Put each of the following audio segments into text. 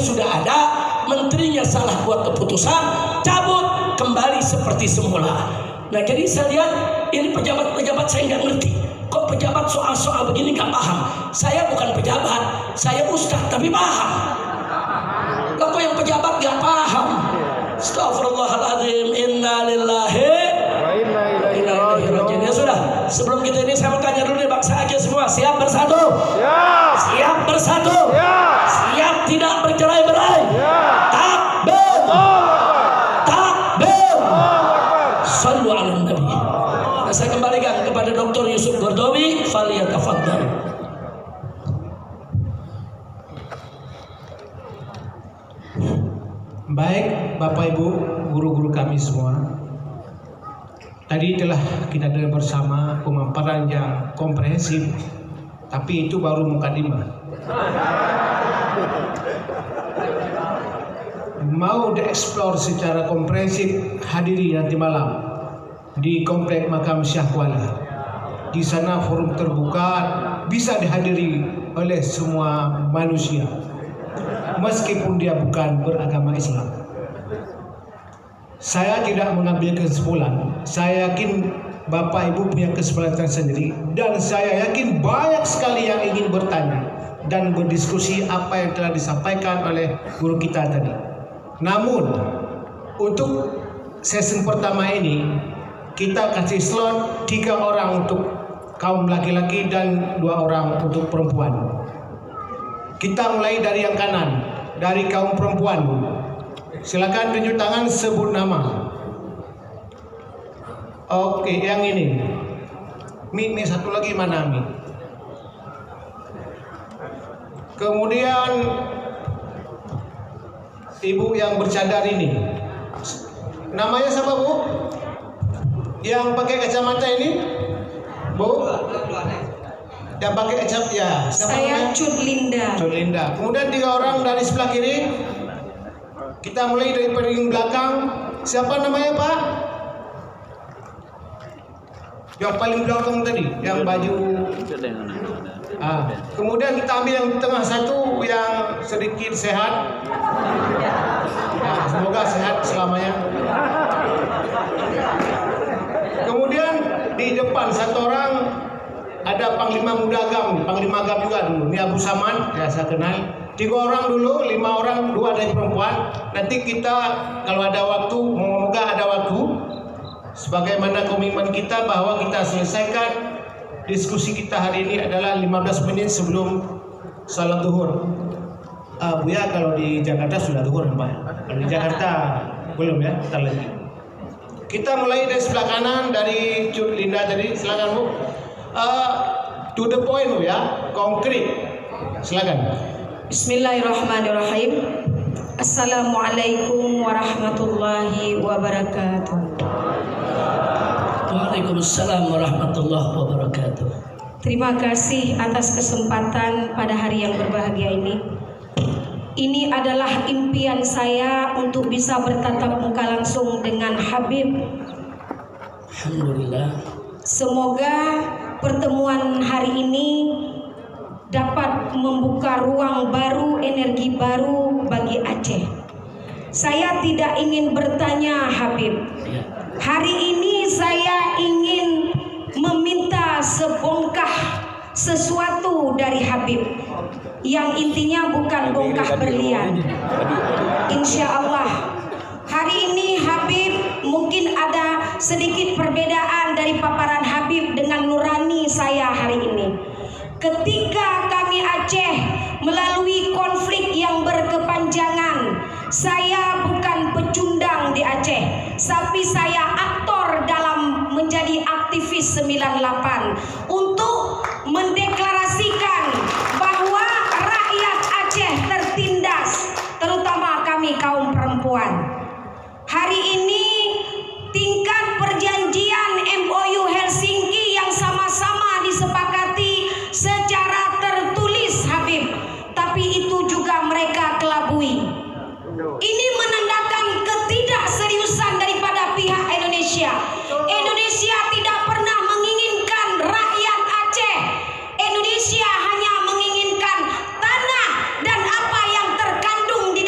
sudah ada, menterinya salah buat keputusan, cabut kembali seperti semula. Nah jadi saya lihat ini pejabat-pejabat saya nggak ngerti. Kok pejabat soal-soal begini nggak paham? Saya bukan pejabat, saya ustadz tapi paham. Kok yang pejabat nggak paham? Astagfirullahaladzim, inna lillahi wa inna ilaihi raji'un. Ya sudah, sebelum kita ini saya mau tanya dulu nih bangsa Aceh semua, siap bersatu? Ya. Siap bersatu? Ya. Siap tidak bercerai-berai? Ya. Takbir. Takbir. Sallu ala nabi. Nah, saya kembalikan kepada Dr. Yusuf Gordowi, faliyatafaddal. Baik Bapak Ibu, guru-guru kami semua, tadi telah kita dengar bersama pemaparan yang komprehensif, tapi itu baru mukadimah. Mau dieksplor secara komprehensif, hadiri nanti malam di Komplek Makam Syah Kuala. Di sana forum terbuka, bisa dihadiri oleh semua manusia, meskipun dia bukan beragama Islam. Saya tidak mengambil kesimpulan. Saya yakin Bapak Ibu punya kesempatan sendiri, dan saya yakin banyak sekali yang ingin bertanya dan berdiskusi apa yang telah disampaikan oleh guru kita tadi. Namun untuk sesi pertama ini kita kasih slot 3 orang untuk kaum laki-laki dan 2 orang untuk perempuan. Kita mulai dari yang kanan, dari kaum perempuan. Silakan tunjuk tangan, sebut nama. Oke, yang ini. Mi satu lagi mana Mi? Kemudian ibu yang bercadar ini. Namanya siapa Bu? Yang pakai kacamata ini? Bu? Yang pakai kacamata ya. Saya Cut Linda. Cut Linda. Kemudian 3 orang dari sebelah kiri. Kita mulai dari paling belakang. Siapa namanya Pak? Yang paling belakang tadi, yang baju. Kemudian kita ambil yang tengah satu, yang sedikit sehat. Nah, semoga sehat selamanya. Kemudian di depan 1 orang ada Panglima Muda Agam, Panglima Agam juga dulu. Ini Abu Saman, ya saya kenal. 3 orang dulu, 5 orang, 2 dari perempuan. Nanti kita kalau ada waktu, semoga ada waktu, sebagaimana komitmen kita bahwa kita selesaikan diskusi kita hari ini adalah 15 menit sebelum salat zuhur. Buya kalau di Jakarta sudah zuhur Pak. Kalau di Jakarta belum ya, ntar lagi. Kita mulai dari sebelah kanan dari Cut Linda tadi, silakan Bu. To the point Bu ya, konkret. Silakan. Bismillahirrahmanirrahim. Assalamualaikum warahmatullahi wabarakatuh. Waalaikumsalam warahmatullahi wabarakatuh. Terima kasih atas kesempatan pada hari yang berbahagia ini. Ini adalah impian saya untuk bisa bertatap muka langsung dengan Habib. Alhamdulillah. Semoga pertemuan hari ini dapat membuka ruang baru, energi baru bagi Aceh. Saya tidak ingin bertanya Habib. Hari ini saya ingin meminta sebongkah sesuatu dari Habib, yang intinya bukan bongkah berlian. Insya Allah hari ini Habib mungkin ada sedikit perbedaan dari paparan Habib dengan nurani saya hari ini. Ketika kami Aceh melalui konflik yang berkepanjangan, saya bukan pecundang di Aceh, tapi saya aktor dalam menjadi aktivis 98 untuk mendeklarasikan bahwa rakyat Aceh tertindas, terutama kami kaum perempuan. Hari ini tingkat perjanjian MOU Helsinki yang sama-sama disepakati secara tertulis Habib, tapi itu juga mereka kelabui. Ini menandakan ketidakseriusan daripada pihak Indonesia. Indonesia tidak pernah menginginkan rakyat Aceh. Indonesia hanya menginginkan tanah dan apa yang terkandung di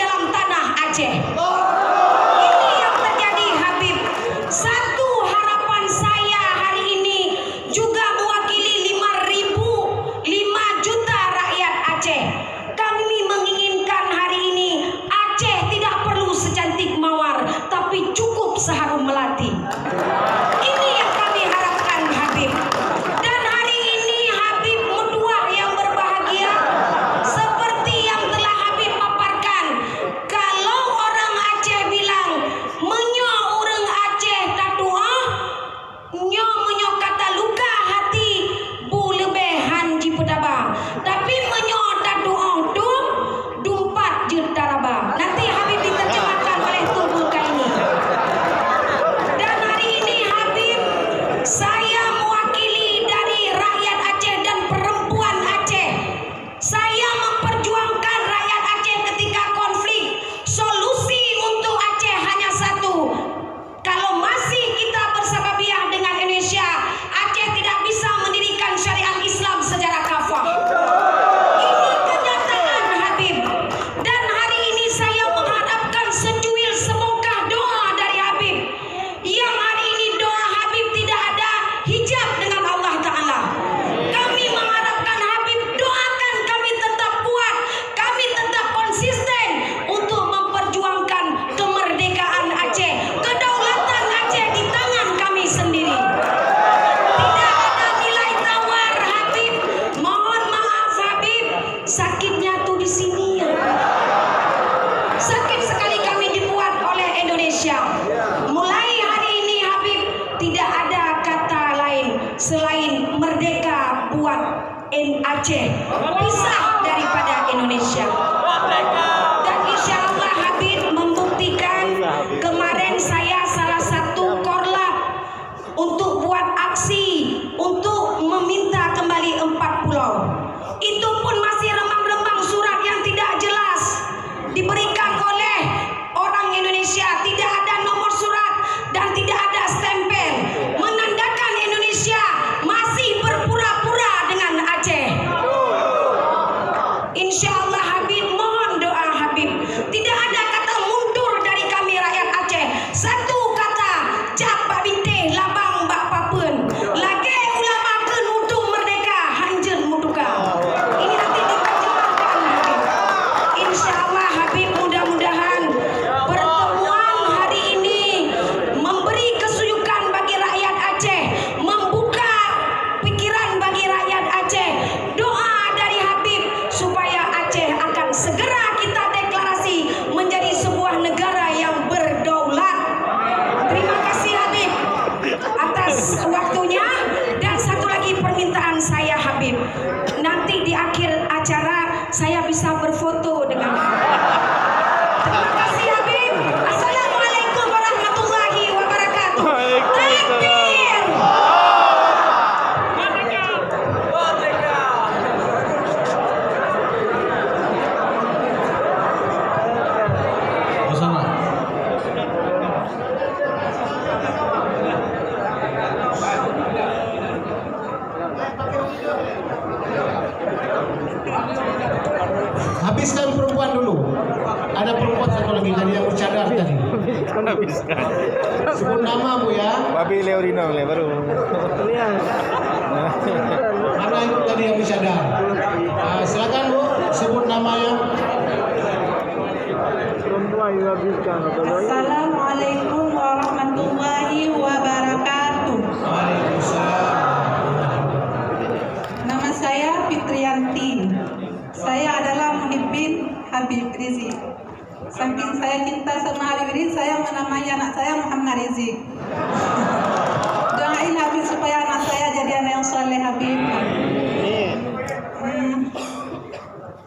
Aceh pisah daripada Indonesia. Dan insya Allah Habib membuktikan. Kemarin saya salah satu korlap untuk buat aksi untuk meminta kembali 4 pulau. Itu pun masih remang-remang surat yang tidak jelas diberikan oleh orang Indonesia, tidak ada nomor surat dan tidak ada stempel, menandakan Indonesia masih berpura-pura dengan Aceh. Insya Allah Habib, mohon doa Habib. Tidak ada kata mundur dari kami rakyat Aceh. Satu kata, cap binte labang bak papen. Lagi ulama ke nutu merdeka, hanjen muduka. Ini nanti diterjemahkan Habib. Insya Allah Habib, mudah-mudahan pertemuan hari ini memberi kesunyukan bagi rakyat Aceh, membuka pikiran bagi rakyat Aceh. Doa dari Habib supaya Aceh akan segera kita deklarasi menjadi sebuah negara yang berdaulat. Terima kasih Habib atas waktunya. Dan satu lagi permintaan saya Habib, nanti di akhir acara saya bisa berfoto dengan Habib. Terima kasih Habib. Assalamualaikum warahmatullahi wabarakatuh. Takbir. Bersama. Habiskan perempuan dulu. Ada perempuan satu lagi tadi yang bercadar tadi. Sebut nama Bu ya. Babi Leorino baru. Mana itu tadi yang bercadar? Silakan Bu, sebut namanya. Assalamualaikum warahmatullahi wabarakatuh. Waalaikumsalam. Nama saya Fitriyanti. Saya adalah muhibbin Habib Rizik. Saking saya cinta sama Habib Rizik, saya menamai anak saya Muhammad Rizik. Doain Habib supaya anak saya jadi anak yang soleh Habib.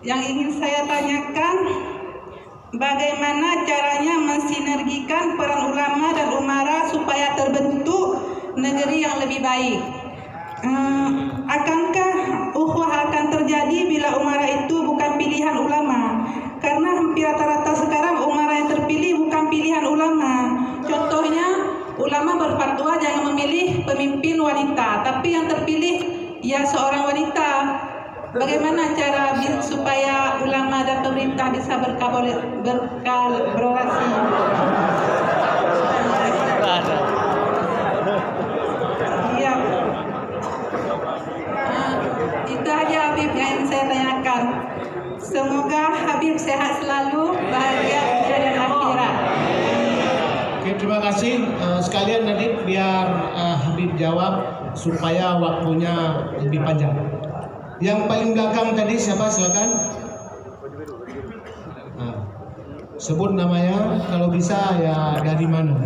Yang ingin saya tanyakan, bagaimana caranya mensinergikan peran ulama dan umara supaya terbentuk negeri yang lebih baik? Akankah ukhuwah akan terjadi bila umara itu bukan pilihan ulama? Karena hampir rata-rata sekarang umara yang terpilih bukan pilihan ulama. Contohnya, ulama berfatwa jangan memilih pemimpin wanita, tapi yang terpilih ya seorang wanita. Bagaimana cara supaya ulama dan pemerintah bisa berkolaborasi? Iya. Itu aja Habib yang saya tanyakan. Semoga Habib sehat selalu, bahagia dunia dan akhirat. Oke, terima kasih. Sekalian nanti biar Habib jawab supaya waktunya lebih panjang. Yang paling belakang tadi siapa? Silakan. Sebut namanya, kalau bisa ya dari mana.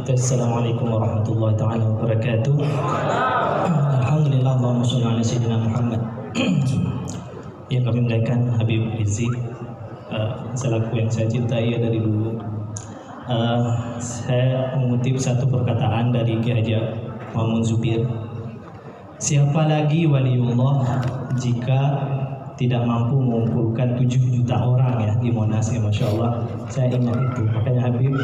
Assalamualaikum warahmatullahi taala wabarakatuh. Alhamdulillah, Allahumma sholli ala sayyidina Muhammad. Yang kami muliakan Habib Rizik, selaku yang saya cintai dari dulu. Saya mengutip satu perkataan dari Kiai Haji Muhammad Zubir. Siapa lagi waliullah jika tidak mampu mengumpulkan 7 juta orang ya di Monas ya, Masya Allah. Saya ingat itu, makanya Habib,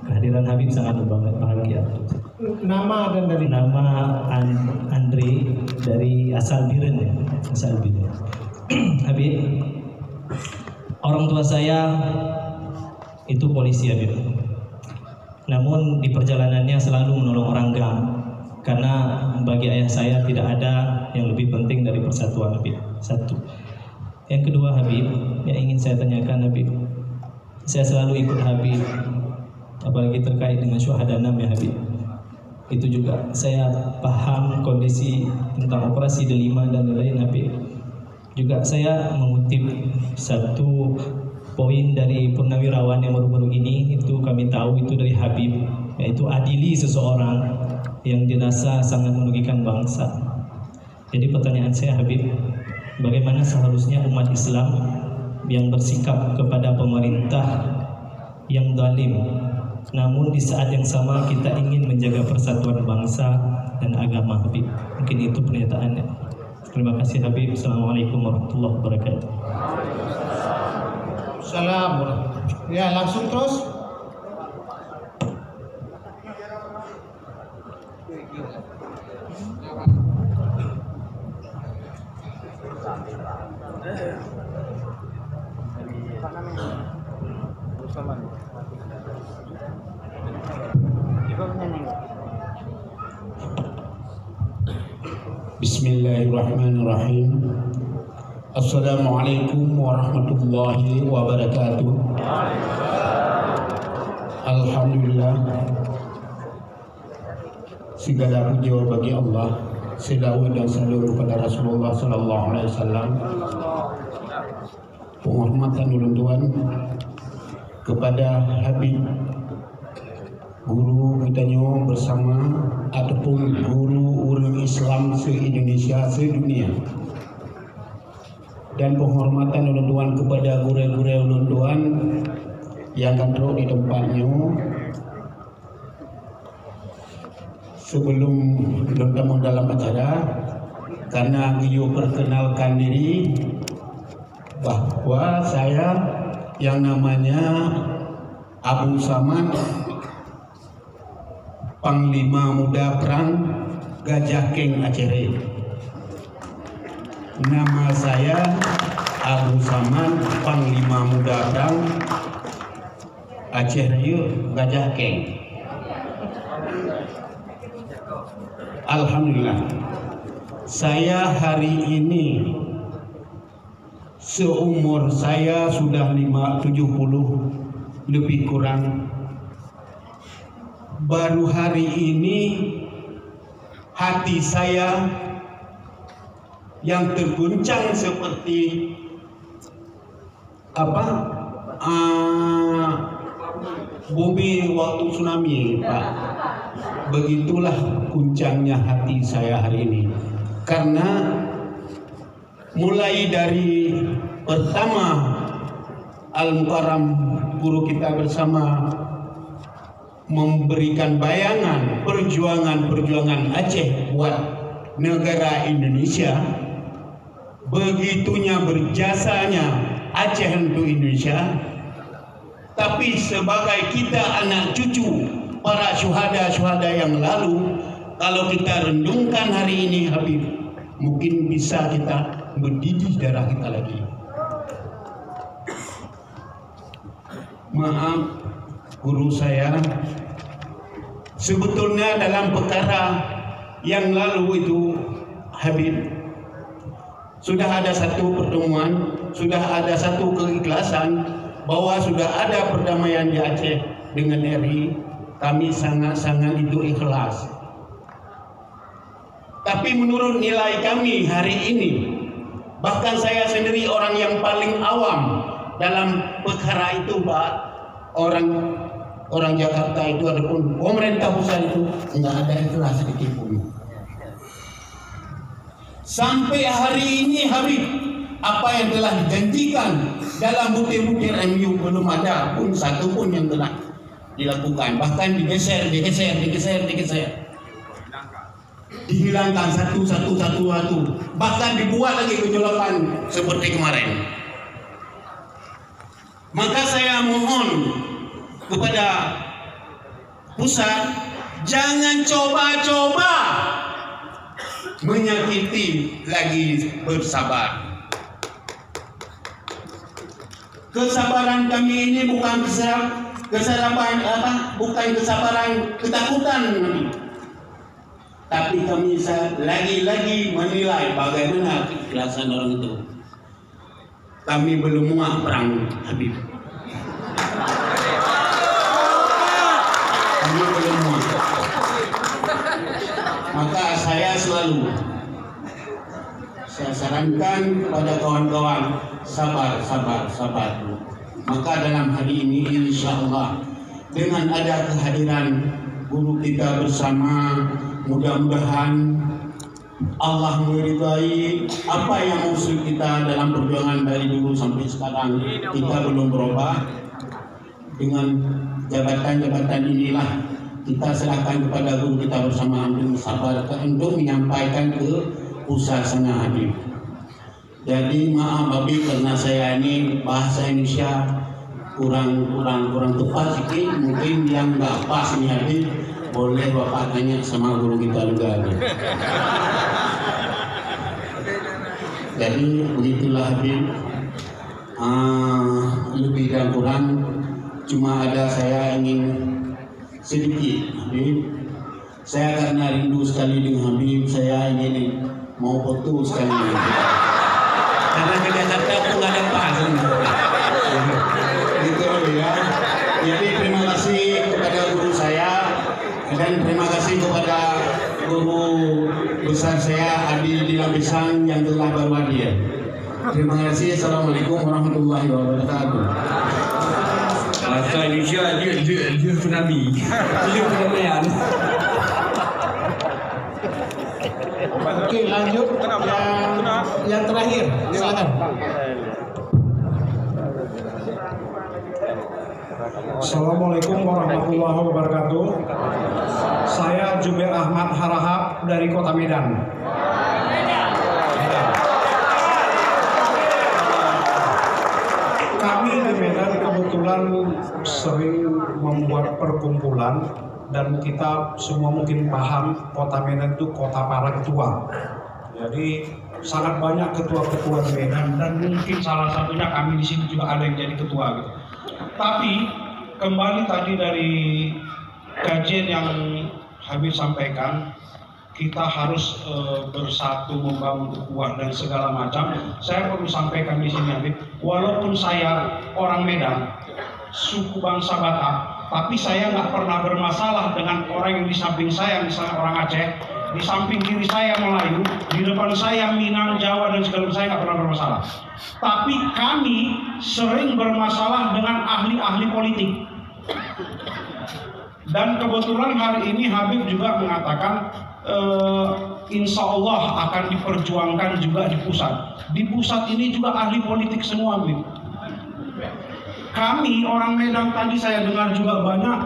kehadiran Habib sangat bahagia. Nama dan dari Nama Andre dari asal Biren ya, asal Biren. Habib, orang tua saya itu polisi Habib. Namun di perjalanannya selalu menolong orang gang, karena bagi ayah saya tidak ada yang lebih penting dari persatuan Habib. Satu. Yang kedua Habib, yang ingin saya tanyakan Habib, saya selalu ikut Habib, apalagi terkait dengan syuhada 6 ya Habib. Itu juga saya paham kondisi tentang operasi delima dan lain-lain Habib. Juga saya mengutip satu poin dari purnawirawan yang baru-baru ini, itu kami tahu itu dari Habib, yaitu adili seseorang yang dirasa sangat merugikan bangsa. Jadi pertanyaan saya Habib, bagaimana seharusnya umat Islam yang bersikap kepada pemerintah yang zalim, namun di saat yang sama kita ingin menjaga persatuan bangsa dan agama Habib? Mungkin itu pernyataannya. Terima kasih Habib. Assalamualaikum warahmatullahi wabarakatuh. Salam. Ya, langsung terus. Bismillahirrahmanirrahim. Assalamualaikum warahmatullahi wabarakatuh. Alhamdulillah, segala puji bagi Allah, selawat dan salam kepada Rasulullah sallallahu alaihi wasallam. Penghormatan ulun tuan kepada Habib, guru kita bersama ataupun guru orang Islam se-Indonesia, sedunia. Dan penghormatan ulun tuan kepada guru-guru ulun tuan yang kontrol di tempatnya. Sebelum ulun tamu dalam acara, karena beliau perkenalkan diri bahwa saya yang namanya Abu Samad, Panglima Muda Perang Gajah Keng Aceh. Nama saya Abu Samad, Panglima Muda Perang Aceh Raya Gajah Keng. Alhamdulillah, saya hari ini seumur saya sudah 70 lebih kurang. Baru hari ini hati saya yang terguncang seperti bumi waktu tsunami, Pak. Begitulah guncangnya hati saya hari ini. Karena mulai dari pertama Al-Mukarram guru kita bersama memberikan bayangan perjuangan Aceh buat negara Indonesia, begitunya berjasanya Aceh untuk Indonesia. Tapi sebagai kita anak cucu para syuhada yang lalu, kalau kita renungkan hari ini Habib, mungkin bisa kita mendidih darah kita lagi. Maaf guru saya, sebetulnya dalam perkara yang lalu itu Habib, sudah ada satu pertemuan, sudah ada satu keikhlasan bahwa sudah ada perdamaian di Aceh dengan RI. Kami sangat-sangat itu ikhlas. Tapi menurut nilai kami hari ini, bahkan saya sendiri orang yang paling awam dalam perkara itu, Pak, orang Jakarta itu ataupun pemerintah pusat itu enggak ada ikhlas sedikit pun. Sampai hari ini Habib, apa yang telah dijanjikan dalam butir-butir MU belum ada pun satu pun yang telah dilakukan. Bahkan digeser, dihilangkan satu. Bahkan dibuat lagi gejolakan seperti kemarin. Maka saya mohon kepada pusat, jangan coba-coba menyakiti lagi, bersabar. Kesabaran kami ini bukan bukan kesabaran ketakutan, tapi kami lagi-lagi menilai bagaimana keikhlasan orang itu. kami belum muak perang Habib. Kami belum muak. Maka saya selalu sarankan kepada kawan-kawan, sabar. Maka dalam hari ini insya Allah dengan ada kehadiran guru kita bersama, mudah-mudahan Allah meridai apa yang musuh kita dalam perjuangan dari dulu sampai sekarang. Kita belum berubah. Dengan jabatan-jabatan inilah kita serahkan kepada guru kita bersama Abdul Sabar untuk menyampaikan ke pusat sana Habib. Jadi maaf Habib karena saya ini bahasa Indonesia kurang tepat sedikit, mungkin yang nggak pas nih Habib, boleh Bapak tanya sama guru kita juga. Jadi begitulah Habib, lebih dan kurang cuma ada saya ingin sedikit Habib. Saya karena rindu sekali dengan Habib, saya ingin mau foto sekali. Karena ke Jakarta pun nggak ada pas. Gitu ya. Jadi terima kasih kepada guru saya dan terima kasih kepada guru besar saya Adi di Lapisan yang telah baru hadir. Terima kasih. Assalamualaikum warahmatullahi wabarakatuh. Bahasa Indonesia dia tsunami. Dia penamaian. Oke, lanjut yang terakhir. Silakan. Assalamualaikum warahmatullahi wabarakatuh. Saya Jubair Ahmad Harahap dari Kota Medan. Kami di Medan kebetulan sering membuat perkumpulan dan kita semua mungkin paham Kota Medan itu kota para ketua. Jadi sangat banyak ketua-ketua di Medan dan mungkin salah satunya kami di sini juga ada yang jadi ketua gitu. Tapi kembali tadi dari kajian yang Habib sampaikan, kita harus bersatu membangun ukhuwah dan segala macam. Saya perlu sampaikan di sini Habib, walaupun saya orang Medan, suku bangsa Batak, tapi saya nggak pernah bermasalah dengan orang yang di samping saya, misalnya orang Aceh, di samping kiri saya Melayu, di depan saya Minang, Jawa dan segala macam, saya nggak pernah bermasalah. Tapi kami sering bermasalah dengan ahli-ahli politik. Dan kebetulan hari ini Habib juga mengatakan insya Allah akan diperjuangkan juga di pusat. Di pusat ini juga ahli politik semua Habib. Kami orang Medan tadi saya dengar juga banyak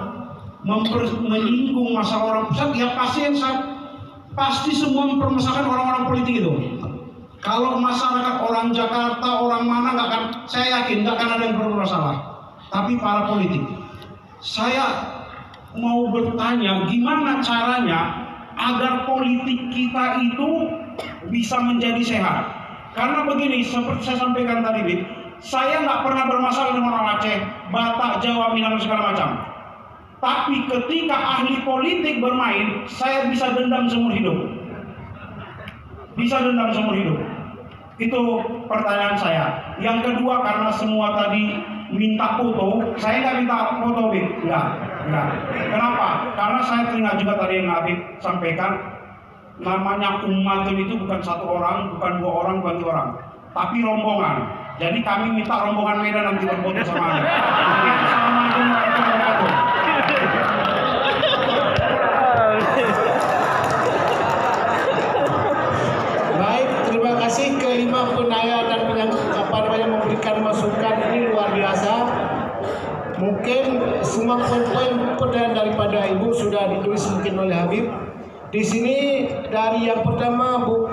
menyinggung masalah orang pusat. Ya pasti semua mempermasalahkan orang-orang politik itu. Kalau masyarakat orang Jakarta, orang mana nggak akan, saya yakin nggak akan ada yang bermasalah. Tapi para politik, saya mau bertanya gimana caranya agar politik kita itu bisa menjadi sehat. Karena begini, seperti saya sampaikan tadi, Bib, saya nggak pernah bermasalah dengan orang Aceh, Batak, Jawa, Minang, segala macam. Tapi ketika ahli politik bermain, saya bisa dendam seumur hidup. Bisa dendam seumur hidup. Itu pertanyaan saya. Yang kedua, karena semua tadi minta foto, saya nggak minta foto, Bib. Enggak. Kenapa? Karena saya teringat juga tadi yang Habib sampaikan, namanya umat itu bukan satu orang, bukan dua orang, bukan tiga orang, tapi rombongan. Jadi kami minta rombongan Medan nanti berfoto sama Habib. Assalamualaikum warahmatullahi wabarakatuh. Baik, terima kasih kelima penanya dan memberikan masukan ini luar biasa. Mungkin semua poin-poin pertanyaan daripada Ibu sudah ditulis mungkin oleh Habib. Di sini dari yang pertama Bu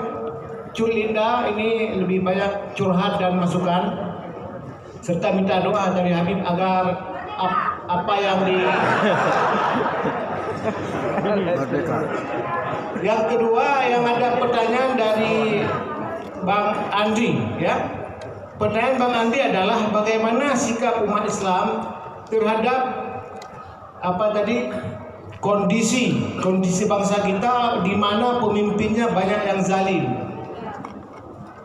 Culinda ini lebih banyak curhat dan masukan serta minta doa dari Habib agar apa yang Yang kedua yang ada pertanyaan dari Bang Andri ya. Pertanyaan Bang Andri adalah bagaimana sikap umat Islam terhadap kondisi bangsa kita di mana pemimpinnya banyak yang zalim.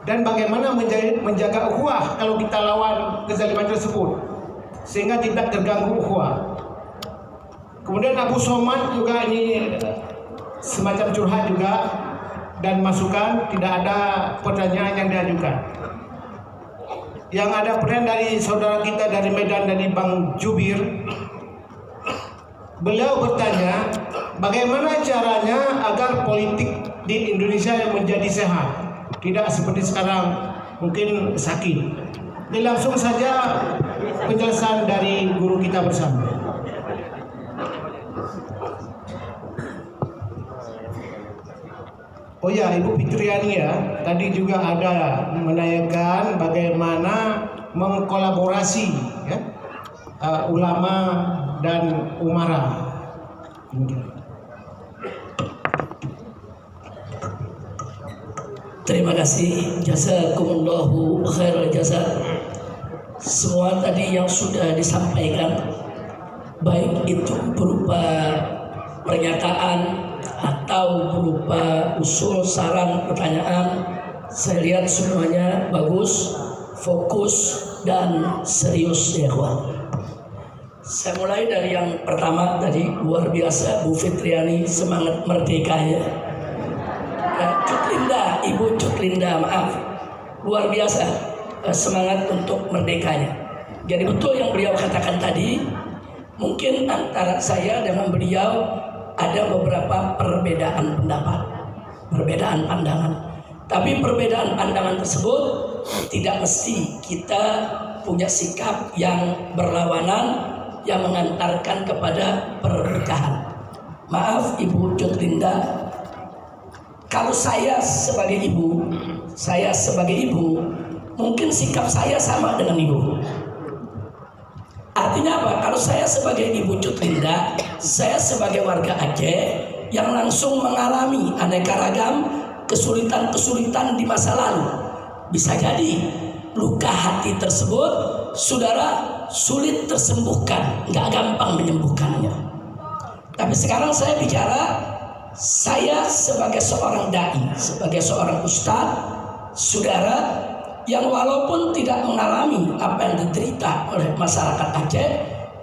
dan bagaimana menjaga ukhuwah kalau kita lawan kezaliman tersebut sehingga tidak terganggu ukhuwah. Kemudian Abu Somad juga ini semacam curhat juga dan masukan, tidak ada pertanyaan yang diajukan. Yang ada pertanyaan dari saudara kita dari Medan, dari Bang Jubir. Beliau bertanya, bagaimana caranya agar politik di Indonesia menjadi sehat, tidak seperti sekarang mungkin sakit. Ini langsung saja penjelasan dari guru kita bersama. Oh ya, Ibu Fitriani ya, tadi juga ada menanyakan bagaimana mengkolaborasi ya, ulama dan umara. Terima kasih, jazakumullahu khairal jasa. Semua tadi yang sudah disampaikan, baik itu berupa pernyataan atau berupa usul, saran, pertanyaan, saya lihat semuanya bagus, fokus, dan serius ya kawan. Saya mulai dari yang pertama tadi, luar biasa Bu Fitriani, semangat merdeka ya. Cut Linda, Ibu Cut Linda, maaf, luar biasa semangat untuk merdekanya. Jadi betul yang beliau katakan tadi, mungkin antara saya dengan beliau ada beberapa perbedaan pendapat, perbedaan pandangan. Tapi perbedaan pandangan tersebut tidak mesti kita punya sikap yang berlawanan yang mengantarkan kepada perpecahan. Maaf Ibu Cut Linda, kalau saya sebagai ibu, mungkin sikap saya sama dengan ibu. Artinya apa? Kalau saya sebagai Ibu Cut Linda, saya sebagai warga Aceh yang langsung mengalami aneka ragam kesulitan-kesulitan di masa lalu. Bisa jadi luka hati tersebut, saudara, sulit tersembuhkan, nggak gampang menyembuhkannya. Tapi sekarang saya bicara, saya sebagai seorang dai, sebagai seorang ustadz, saudara, yang walaupun tidak mengalami apa yang diderita oleh masyarakat Aceh,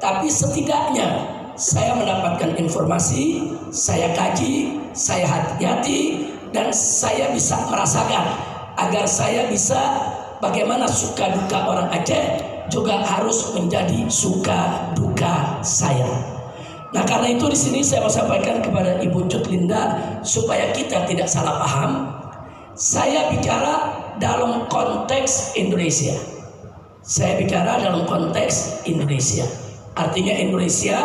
tapi setidaknya saya mendapatkan informasi, saya kaji, saya hati-hati, dan saya bisa merasakan agar saya bisa bagaimana suka duka orang Aceh juga harus menjadi suka duka saya. Nah karena itu di sini saya mau sampaikan kepada Ibu Cut Linda supaya kita tidak salah paham. Saya bicara dalam konteks Indonesia. Saya bicara dalam konteks Indonesia. Artinya Indonesia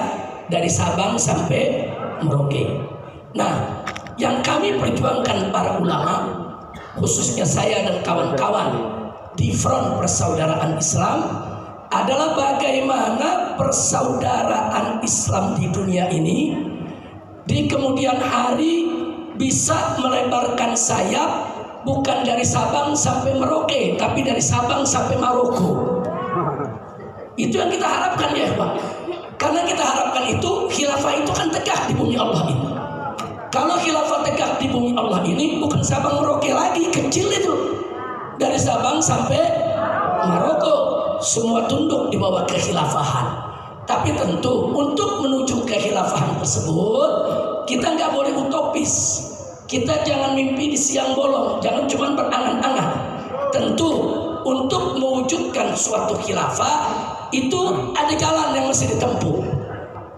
dari Sabang sampai Merauke. Nah, yang kami perjuangkan para ulama, khususnya saya dan kawan-kawan di Front Persaudaraan Islam, adalah bagaimana persaudaraan Islam di dunia ini di kemudian hari bisa melebarkan sayap, bukan dari Sabang sampai Merauke, tapi dari Sabang sampai Maroko. Itu yang kita harapkan ya Pak. Karena kita harapkan itu, khilafah itu kan tegak di bumi Allah ini. Kalau khilafah tegak di bumi Allah ini, bukan Sabang Merauke lagi, kecil itu. Dari Sabang sampai Maroko, semua tunduk di bawah kekhilafahan. Tapi tentu untuk menuju kekhilafahan tersebut, kita nggak boleh utopis. Kita jangan mimpi di siang bolong, jangan cuma berangan-angan. Tentu untuk mewujudkan suatu khilafah itu ada jalan yang mesti ditempuh,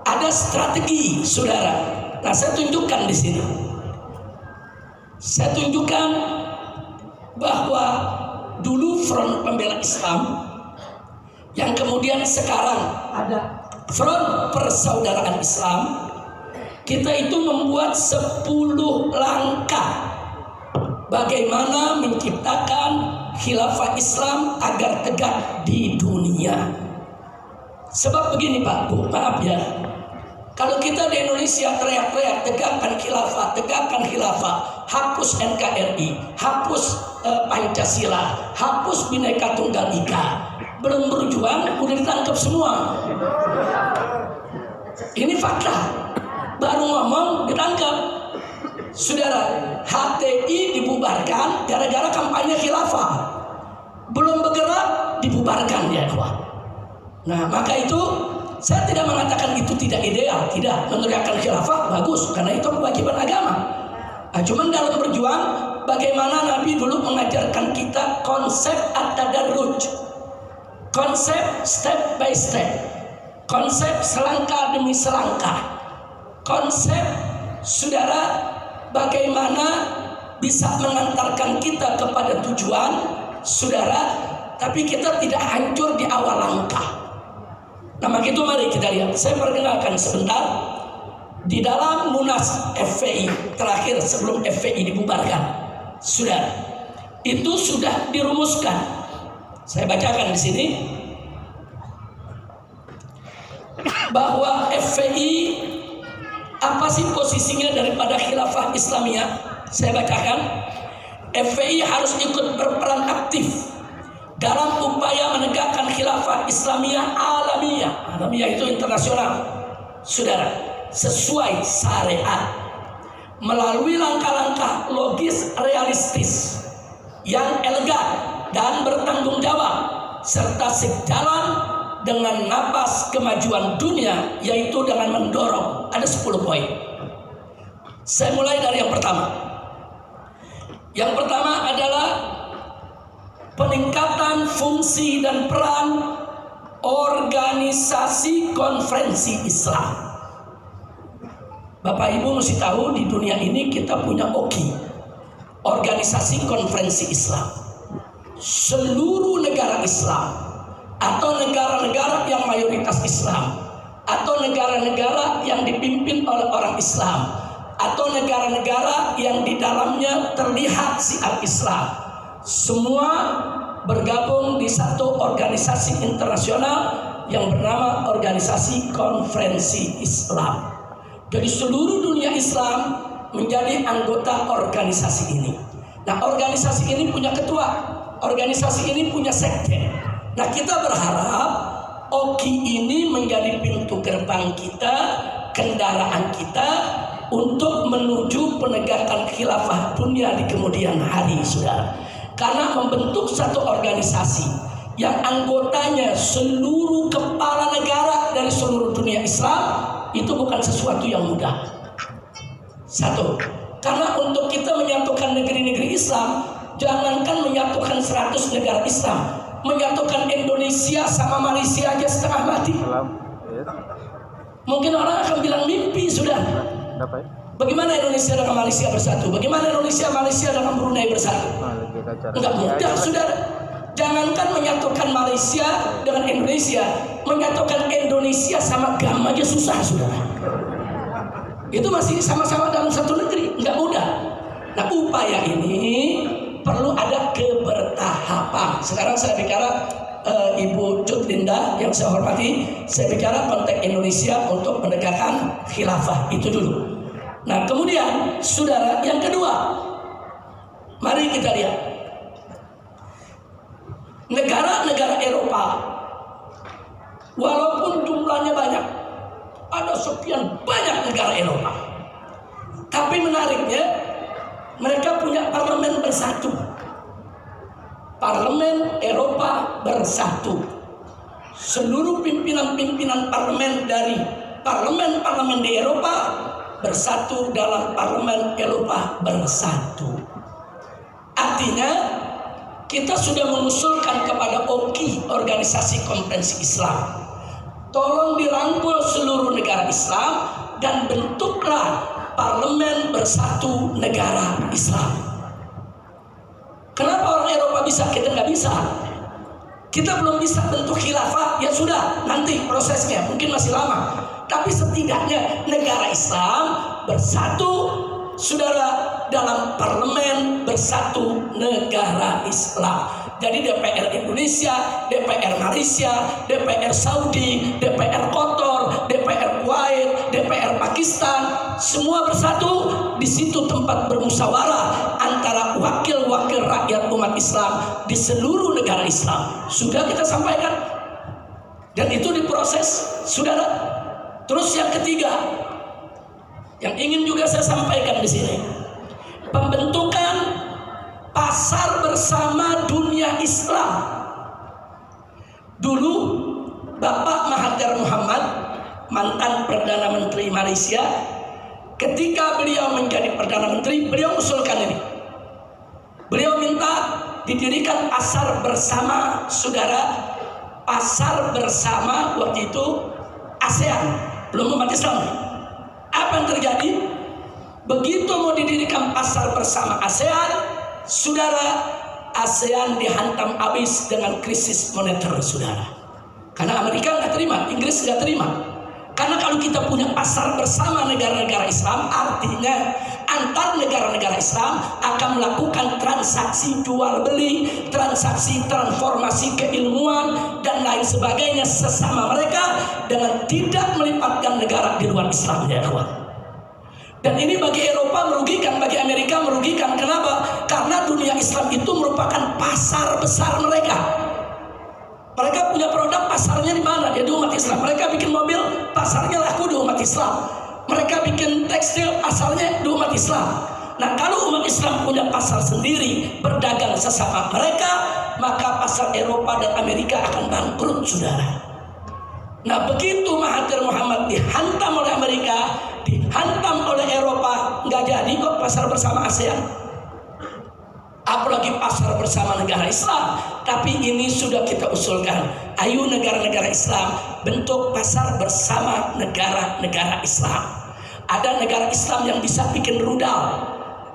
ada strategi, saudara. Nah, saya tunjukkan di sini. Saya tunjukkan bahwa dulu Front Pembela Islam, yang kemudian sekarang ada Front Persaudaraan Islam. Kita itu membuat 10 langkah bagaimana menciptakan khilafah Islam agar tegak di dunia. Sebab begini Pak, Bu, maaf ya. Kalau kita di Indonesia teriak-teriak tegakkan khilafah, hapus NKRI, hapus Pancasila, hapus Bhinneka Tunggal Ika, belum berjuang udah ditangkap semua. Ini fakta. Baru ngomong ditangkap. Saudara, HTI dibubarkan gara-gara kampanye khilafah. Belum bergerak dibubarkan ya ikhwah. Nah, maka itu saya tidak mengatakan itu tidak ideal, tidak. Menegakkan khilafah bagus karena itu kewajiban agama. Nah, cuman dalam berjuang bagaimana Nabi dulu mengajarkan kita konsep at-tadarruj. Konsep step by step. Konsep selangkah demi selangkah. Konsep saudara bagaimana bisa mengantarkan kita kepada tujuan saudara, tapi kita tidak hancur di awal langkah. Nah, maka itu mari kita lihat. Saya perkenalkan sebentar di dalam Munas FPI terakhir sebelum FPI dibubarkan, saudara, itu sudah dirumuskan. Saya bacakan di sini bahwa FPI apa sih posisinya daripada khilafah Islamiyah? Saya bacakan. FPI harus ikut berperan aktif dalam upaya menegakkan khilafah Islamiyah alamiyah. Alamiyah itu internasional, saudara, sesuai syariat melalui langkah-langkah logis realistis yang elegan dan bertanggung jawab serta sejalan dengan napas kemajuan dunia, yaitu dengan mendorong. Ada 10 poin. Saya mulai dari yang pertama. Yang pertama adalah peningkatan fungsi dan peran organisasi konferensi Islam. Bapak Ibu mesti tahu di dunia ini kita punya OKI, organisasi konferensi Islam. Seluruh negara Islam atau negara-negara yang mayoritas Islam atau negara-negara yang dipimpin oleh orang Islam atau negara-negara yang di dalamnya terlihat syiar Islam, semua bergabung di satu organisasi internasional yang bernama Organisasi Konferensi Islam. Jadi seluruh dunia Islam menjadi anggota organisasi ini. Nah, organisasi ini punya ketua, organisasi ini punya sekjen. Nah, kita berharap OKI ini menjadi pintu gerbang kita, kendaraan kita untuk menuju penegakan khilafah dunia di kemudian hari, saudara. Karena membentuk satu organisasi yang anggotanya seluruh kepala negara dari seluruh dunia Islam itu bukan sesuatu yang mudah. Satu, karena untuk kita menyatukan negeri-negeri Islam, jangankan menyatukan 100 negara Islam, menyatukan Indonesia sama Malaysia aja setengah mati. Mungkin orang akan bilang mimpi sudah. Bagaimana Indonesia dengan Malaysia bersatu? Bagaimana Malaysia dengan Brunei bersatu? Enggak mudah, saudara. Jangankan menyatukan Malaysia dengan Indonesia, menyatukan Indonesia sama GAM aja susah, saudara. Itu masih sama-sama dalam satu negeri, enggak mudah. Nah, upaya ini perlu ada kebertahapan. Sekarang saya bicara Ibu Cut Linda yang saya hormati, saya bicara konteks Indonesia untuk menegakkan khilafah itu dulu. Nah, kemudian saudara, yang kedua, mari kita lihat negara-negara Eropa, walaupun jumlahnya banyak, ada sekian banyak negara Eropa, tapi menariknya mereka punya parlemen bersatu. Parlemen Eropa bersatu. Seluruh pimpinan-pimpinan parlemen dari parlemen-parlemen di Eropa bersatu dalam parlemen Eropa bersatu. Artinya kita sudah mengusulkan kepada OKI, Organisasi Konferensi Islam, tolong dirangkul seluruh negara Islam dan bentuklah parlemen bersatu negara Islam. Kenapa orang Eropa bisa, kita nggak bisa? Kita belum bisa bentuk khilafah, ya sudah, nanti prosesnya mungkin masih lama. Tapi setidaknya negara Islam bersatu, saudara, dalam parlemen bersatu negara Islam. Jadi DPR Indonesia, DPR Malaysia, DPR Saudi, DPR Qatar, DPR Kuwait, DPR Pakistan, semua bersatu di situ tempat bermusyawarah antara wakil-wakil rakyat umat Islam di seluruh negara Islam. Sudah kita sampaikan dan itu diproses, saudara. Terus yang ketiga, yang ingin juga saya sampaikan di sini, pembentukan pasar bersama dunia Islam. Dulu Bapak Mahathir Muhammad, mantan Perdana Menteri Malaysia, ketika beliau menjadi Perdana Menteri, beliau usulkan ini. Beliau minta didirikan pasar bersama, saudara, pasar bersama waktu itu ASEAN, belum umat Islam. Apa yang terjadi? Begitu mau didirikan pasar bersama ASEAN, saudara, ASEAN dihantam habis dengan krisis moneter, saudara. Karena Amerika nggak terima, Inggris nggak terima. Karena kalau kita punya pasar bersama negara-negara Islam, artinya antar negara-negara Islam akan melakukan transaksi jual beli, transaksi transformasi keilmuan dan lain sebagainya sesama mereka dengan tidak melibatkan negara di luar Islam, ya kawan. Dan ini bagi Eropa merugikan, bagi Amerika merugikan. Kenapa? Karena dunia Islam itu merupakan pasar besar mereka. Mereka punya produk, pasarnya di mana? Ya di umat Islam. Mereka bikin mobil, pasarnya laku di umat Islam. Mereka bikin tekstil, asalnya di umat Islam. Nah, kalau umat Islam punya pasar sendiri, berdagang sesama mereka, maka pasar Eropa dan Amerika akan bangkrut, saudara. Nah, begitu Mahathir Muhammad dihantam oleh Amerika, dihantam oleh Eropa, nggak jadi kok pasar bersama ASEAN. Apalagi pasar bersama negara Islam. Tapi ini sudah kita usulkan. Ayo negara-negara Islam bentuk pasar bersama negara-negara Islam. Ada negara Islam yang bisa bikin rudal.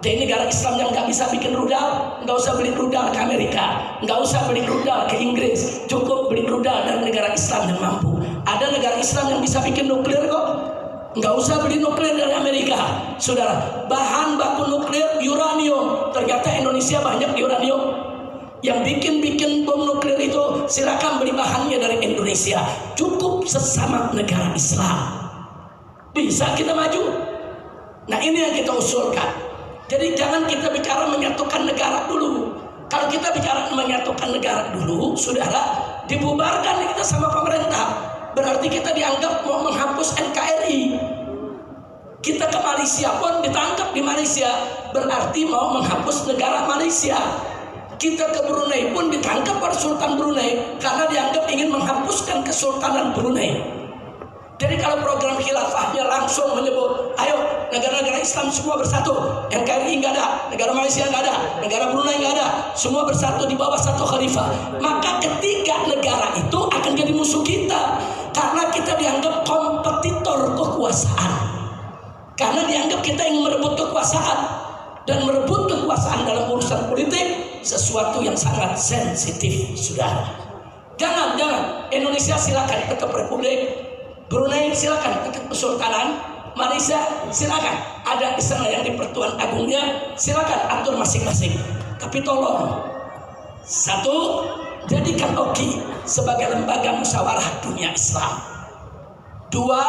Jadi negara Islam yang nggak bisa bikin rudal, nggak usah beli rudal ke Amerika, nggak usah beli rudal ke Inggris, cukup beli rudal dari negara Islam yang mampu. Ada negara Islam yang bisa bikin nuklir kok, nggak usah beli nuklir dari Amerika, saudara. Bahan baku nuklir uranium, ternyata Indonesia banyak uranium. Yang bikin bom nuklir itu silakan beli bahannya dari Indonesia. Cukup sesama negara Islam, bisa kita maju. Nah, ini yang kita usulkan. Jadi jangan kita bicara menyatukan negara dulu. Kalau kita bicara menyatukan negara dulu, saudara, dibubarkan kita sama pemerintah. Berarti kita dianggap mau menghapus NKRI. Kita ke Malaysia pun ditangkap di Malaysia, berarti mau menghapus negara Malaysia. Kita ke Brunei pun ditangkap oleh Sultan Brunei karena dianggap ingin menghapuskan Kesultanan Brunei. Jadi kalau program khilafahnya langsung menyebut, ayo negara-negara Islam semua bersatu, NKRI nggak ada, negara Malaysia nggak ada, negara Brunei nggak ada, semua bersatu di bawah satu khalifah. Maka ketiga negara itu akan jadi musuh kita karena kita dianggap kompetitor kekuasaan. Karena dianggap kita ingin merebut kekuasaan, dan merebut kekuasaan dalam urusan politik sesuatu yang sangat sensitif, saudara. Jangan Indonesia silakan tetap republik, Brunei silakan tetap kesultanan, Malaysia silakan ada di sana yang di Pertuan Agungnya, silakan atur masing-masing. Tapi tolong, satu, jadikan OKI sebagai lembaga musyawarah dunia Islam. Dua,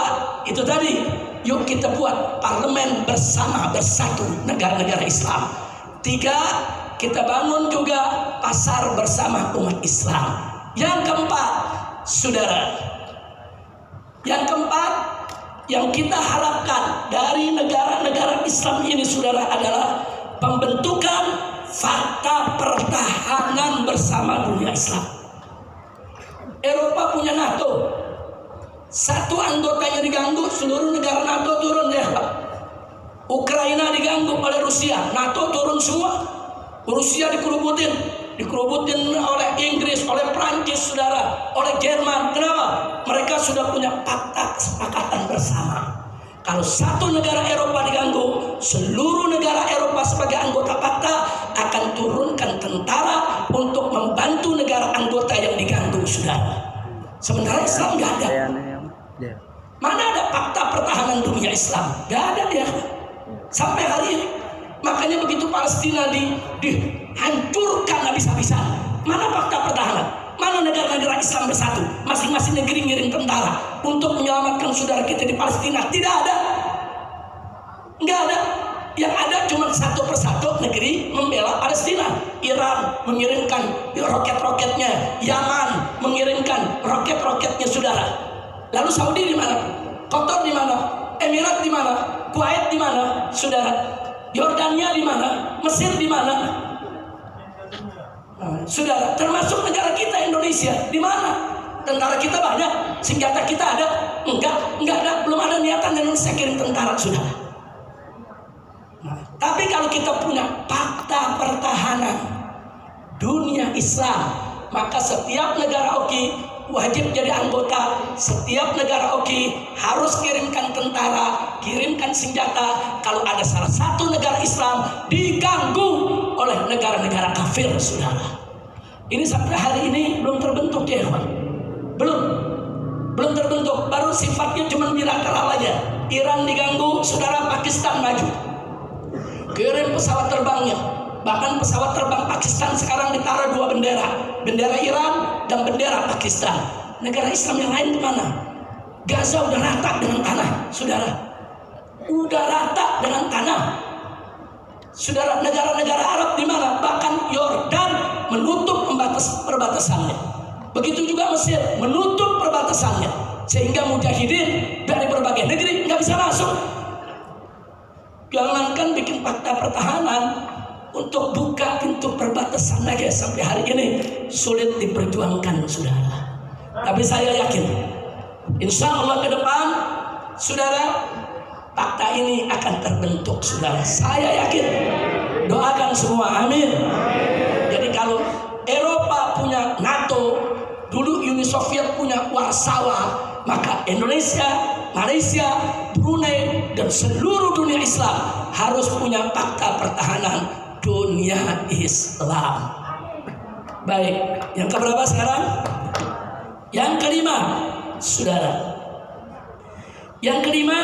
itu tadi, yuk kita buat parlemen bersama bersatu negara-negara Islam. Tiga, kita bangun juga pasar bersama umat Islam. Yang keempat, saudara, yang keempat yang kita harapkan dari negara-negara Islam ini, saudara, adalah pembentukan fakta pertahanan bersama dunia Islam. Eropa punya NATO, satu anggotanya diganggu, seluruh negara NATO turun ya. Ukraina diganggu oleh Rusia, NATO turun semua. Rusia dikerubutin oleh Inggris, oleh Prancis, saudara, oleh Jerman. Kenapa? Mereka sudah punya fakta kesepakatan bersama. Kalau satu negara Eropa diganggu, seluruh negara Eropa sebagai anggota fakta akan turunkan tentara untuk membantu negara anggota yang diganggu, saudara. Sementara Islam nggak ada. Mana ada fakta pertahanan dunia Islam? Nggak ada ya. Sampai hari ini. Makanya begitu Palestina dihancurkan habis-habisan, mana fakta pertahanan? Mana negara-negara Islam bersatu? Masing-masing negeri ngirim tentara untuk menyelamatkan saudara kita di Palestina. Tidak ada. Nggak ada. Yang ada cuma satu persatu negeri membela Palestina. Iran mengirimkan roket-roketnya, Yaman mengirimkan roket-roketnya, saudara. Lalu Saudi di mana? Qatar di mana? Emirat di mana? Kuwait di mana, saudara? Yordania di mana? Mesir di mana? Nah, saudara, termasuk negara kita Indonesia, di mana? Tentara kita banyak, senjata kita ada? Enggak ada, belum ada niatan Indonesia kirim tentara, saudara. Nah, tapi kalau kita punya fakta pertahanan dunia Islam, maka setiap negara oki wajib jadi anggota. Setiap negara oki harus kirimkan tentara, kirimkan senjata kalau ada salah satu negara Islam diganggu oleh negara-negara kafir, saudara. Ini sampai hari ini belum terbentuk ya, Pak. Belum terbentuk, baru sifatnya cuma bilateral aja. Iran diganggu, saudara, Pakistan maju, kirim pesawat terbangnya. Bahkan pesawat terbang Pakistan sekarang ditaruh 2 bendera, bendera Iran dan bendera Pakistan. Negara Islam yang lain kemana? Gaza udah rata dengan tanah, saudara. Udah rata dengan tanah, saudara. Negara-negara Arab di mana? Bahkan Yordan menutup perbatasannya. Begitu juga Mesir menutup perbatasannya, sehingga mujahidin dari berbagai negeri nggak bisa masuk. Jangankan bikin fakta pertahanan, untuk buka pintu perbatasan aja sampai hari ini sulit diperjuangkan, saudara. Tapi saya yakin, insya Allah ke depan, saudara, fakta ini akan terbentuk, saudara. Saya yakin. Doakan semua, amin. Jadi kalau Eropa punya NATO, dulu Uni Soviet punya Warsawa, maka Indonesia, Malaysia, Brunei, dan seluruh dunia Islam harus punya fakta pertahanan dunia Islam. Baik, yang keberapa sekarang? Yang kelima, saudara. Yang kelima,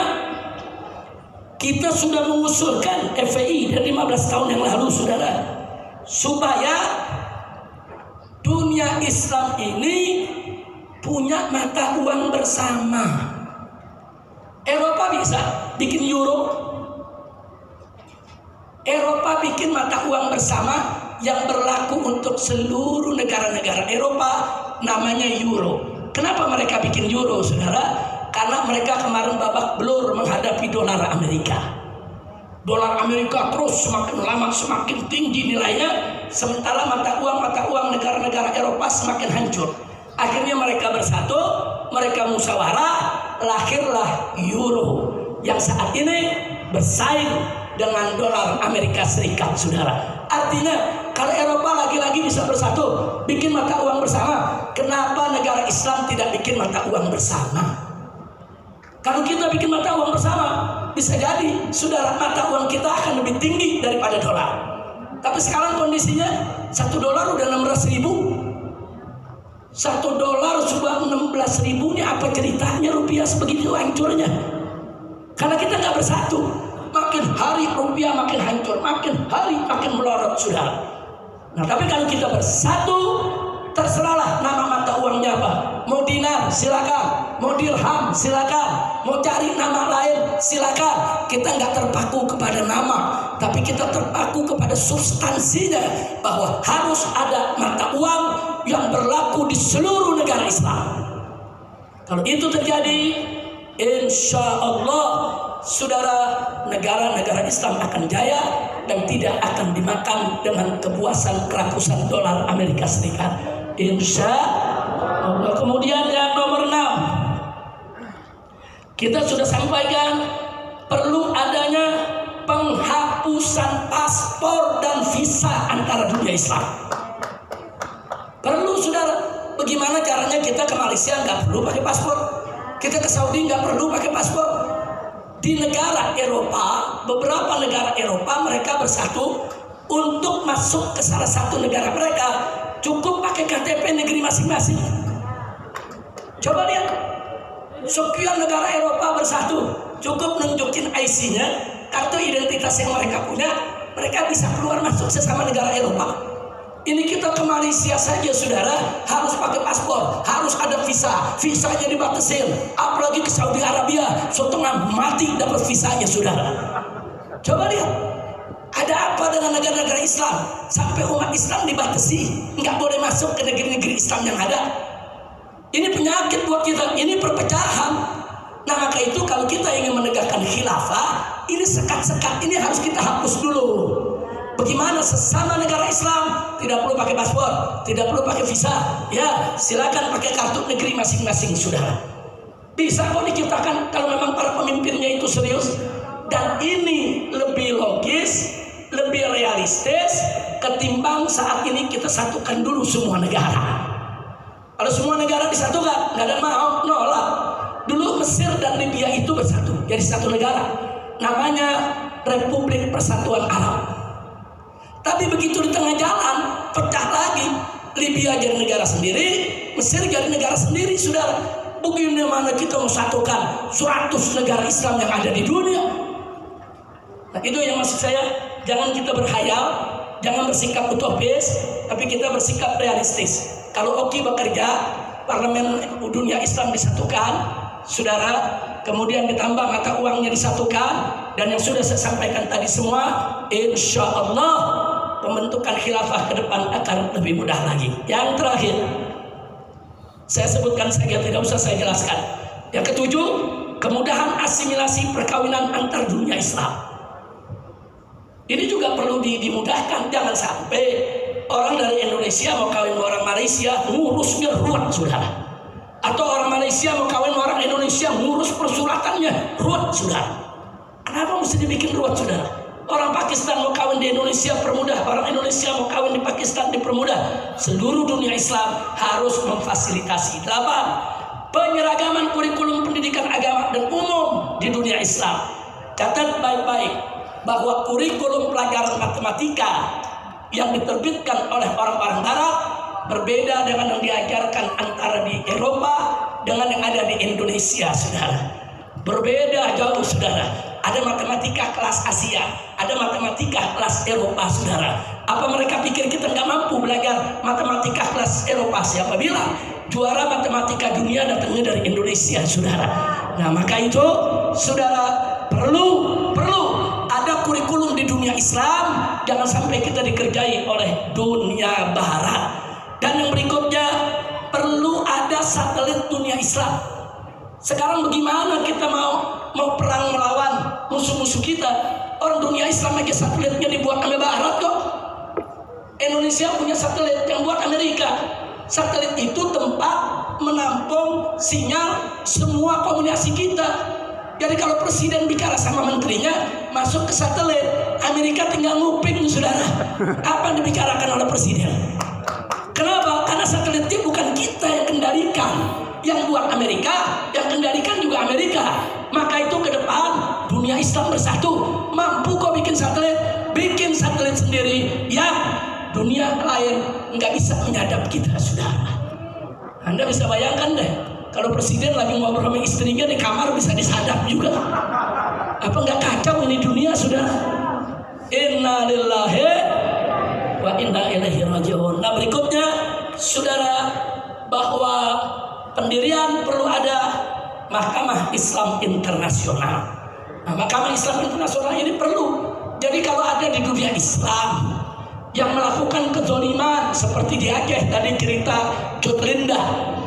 kita sudah mengusulkan FPI dari 15 tahun yang lalu, saudara, supaya dunia Islam ini punya mata uang bersama. Eropa bisa bikin euro, Eropa bikin mata uang bersama yang berlaku untuk seluruh negara-negara Eropa, namanya euro. Kenapa mereka bikin euro, saudara? Karena mereka kemarin babak belur menghadapi dolar Amerika. Dolar Amerika terus semakin lama semakin tinggi nilainya, sementara mata uang negara-negara Eropa semakin hancur. Akhirnya mereka bersatu, mereka musyawarah, lahirlah euro yang saat ini bersaing dengan dolar Amerika Serikat, saudara. Artinya kalau Eropa lagi-lagi bisa bersatu, bikin mata uang bersama, kenapa negara Islam tidak bikin mata uang bersama? Kalau kita bikin mata uang bersama, bisa jadi, saudara, mata uang kita akan lebih tinggi daripada dolar. Tapi sekarang kondisinya $1 udah 16.000. $1 sudah 16.000, ini apa ceritanya rupiah sebegitu hancurnya? Karena kita nggak bersatu. Makin hari rupiah makin hancur, makin hari makin melorot, saudara. Nah, tapi kalau kita bersatu, terserahlah nama mata uangnya apa. Mau dinar silakan, mau dirham silakan, mau cari nama lain silakan. Kita nggak terpaku kepada nama, tapi kita terpaku kepada substansinya, bahwa harus ada mata uang yang berlaku di seluruh negara Islam. Kalau itu terjadi, insya Allah, saudara, negara-negara Islam akan jaya dan tidak akan dimakan dengan kepuasan kerakusan dolar Amerika Serikat, insya Allah. Kemudian yang nomor 6, kita sudah sampaikan perlu adanya penghapusan paspor dan visa antara dunia Islam. Perlu, saudara. Bagaimana caranya kita ke Malaysia nggak perlu pakai paspor, kita ke Saudi nggak perlu pakai paspor. Di negara Eropa, beberapa negara Eropa, mereka bersatu untuk masuk ke salah satu negara mereka, cukup pakai KTP negeri masing-masing. Coba lihat, sekian negara Eropa bersatu, cukup nunjukin IC-nya, kartu identitas yang mereka punya, mereka bisa keluar masuk sesama negara Eropa. Ini kita ke Malaysia saja, saudara, harus pakai paspor, harus ada visa, visanya dibatasin. Apalagi ke Saudi Arabia, setengah mati dapat visanya, saudara. Coba lihat, ada apa dengan negara-negara Islam sampai umat Islam dibatasi, nggak boleh masuk ke negeri-negeri Islam yang ada. Ini penyakit buat kita, ini perpecahan. Nah, maka itu kalau kita ingin menegakkan khilafah, ini sekat-sekat ini harus kita hapus dulu. Bagaimana sesama negara Islam tidak perlu pakai paspor, tidak perlu pakai visa, ya silakan pakai kartu negeri masing-masing, saudara. Bisa kok diciptakan kalau memang para pemimpinnya itu serius. Dan ini lebih logis, lebih realistis ketimbang saat ini kita satukan dulu semua negara. Kalau semua negara disatukan, nggak ada mau, nolak. Dulu Mesir dan Libya itu bersatu, jadi satu negara. Namanya Republik Persatuan Arab. Tapi begitu di tengah jalan, pecah lagi. Libya jadi negara sendiri, Mesir jadi negara sendiri, saudara. Bagaimana kita mensatukan 100 negara Islam yang ada di dunia? Nah, itu yang maksud saya. Jangan kita berhayal, jangan bersikap utopis, tapi kita bersikap realistis. Kalau Oki bekerja, parlemen dunia Islam disatukan, saudara, kemudian ditambah mata uangnya disatukan, dan yang sudah saya sampaikan tadi semua, insya Allah pembentukan khilafah ke depan akan lebih mudah lagi. Yang terakhir, saya sebutkan saja, tidak usah saya jelaskan. Yang ketujuh, kemudahan asimilasi perkawinan antar dunia Islam. Ini juga perlu dimudahkan. Jangan sampai orang dari Indonesia mau kawin sama orang Malaysia, ngurusnya ruwet, saudara. Atau orang Malaysia mau kawin sama orang Indonesia, ngurus persuratannya ruwet, saudara. Kenapa mesti dibikin ruwet, saudara? Orang Pakistan mau kawin di Indonesia permudah, orang Indonesia mau kawin di Pakistan dipermudah. Seluruh dunia Islam harus memfasilitasi. 8. Penyeragaman kurikulum pendidikan agama dan umum di dunia Islam. Catat baik-baik bahwa kurikulum pelajaran matematika yang diterbitkan oleh orang-orang Barat berbeda dengan yang diajarkan antara di Eropa dengan yang ada di Indonesia, saudara. Berbeda jauh, saudara. Ada matematika kelas Asia, ada matematika kelas Eropa, saudara. Apa mereka pikir kita nggak mampu belajar matematika kelas Eropa? Siapa bilang? Juara matematika dunia datangnya dari Indonesia, saudara. Nah, maka itu, saudara, perlu ada kurikulum di dunia Islam. Jangan sampai kita dikerjai oleh dunia Barat. Dan yang berikutnya, perlu ada satelit dunia Islam. Sekarang bagaimana kita mau perang melawan musuh-musuh kita? Orang dunia Islam aja satelitnya dibuat oleh Barat kok. Indonesia punya satelit yang buat Amerika. Satelit itu tempat menampung sinyal semua komunikasi kita. Jadi kalau presiden bicara sama menterinya, masuk ke satelit, Amerika tinggal nguping, saudara, apa yang dibicarakan oleh presiden. Kenapa? Karena satelitnya bukan kita yang kendalikan. Yang buat Amerika, yang kendalikan juga Amerika. Maka itu ke depan dunia Islam bersatu. Mampu kok bikin satelit sendiri yang dunia lain nggak bisa menyadap kita, saudara. Anda bisa bayangkan deh, kalau presiden lagi ngobrol sama istrinya di kamar bisa disadap juga. Apa nggak kacau ini dunia, saudara? Inna lillahi wa inna ilaihi raji'un. Nah, berikutnya, saudara, bahwa pendirian perlu ada Mahkamah Islam Internasional. Nah, Mahkamah Islam Internasional ini perlu. Jadi kalau ada di dunia Islam yang melakukan kezaliman seperti di Aceh tadi cerita Jutlinda,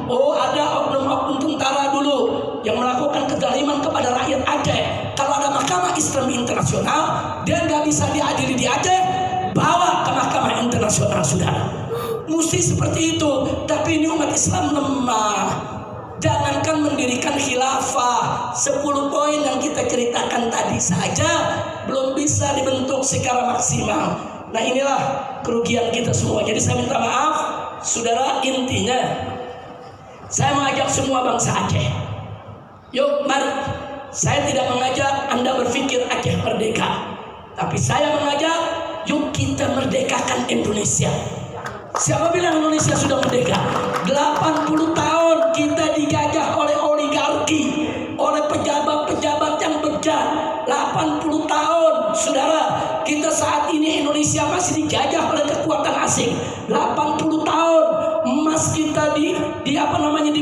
oh ada oknum-oknum tentara dulu yang melakukan kezaliman kepada rakyat Aceh. Kalau ada Mahkamah Islam Internasional, dia nggak bisa diadili di Aceh, bawa ke Mahkamah Internasional, saudara. Mesti seperti itu. Tapi ini umat Islam lemah. Jangankan mendirikan khilafah, 10 poin yang kita ceritakan tadi saja belum bisa dibentuk secara maksimal. Nah, inilah kerugian kita semua. Jadi saya minta maaf, saudara, intinya saya mengajak semua bangsa Aceh. Yuk, mari. Saya tidak mengajak Anda berpikir Aceh merdeka, tapi saya mengajak, yuk kita merdekakan Indonesia. Siapa bilang Indonesia sudah merdeka? 80 tahun kita dijajah oleh oligarki, oleh pejabat-pejabat yang bejat. 80 tahun, saudara, kita saat ini Indonesia masih dijajah oleh kekuatan asing. 80 tahun emas kita di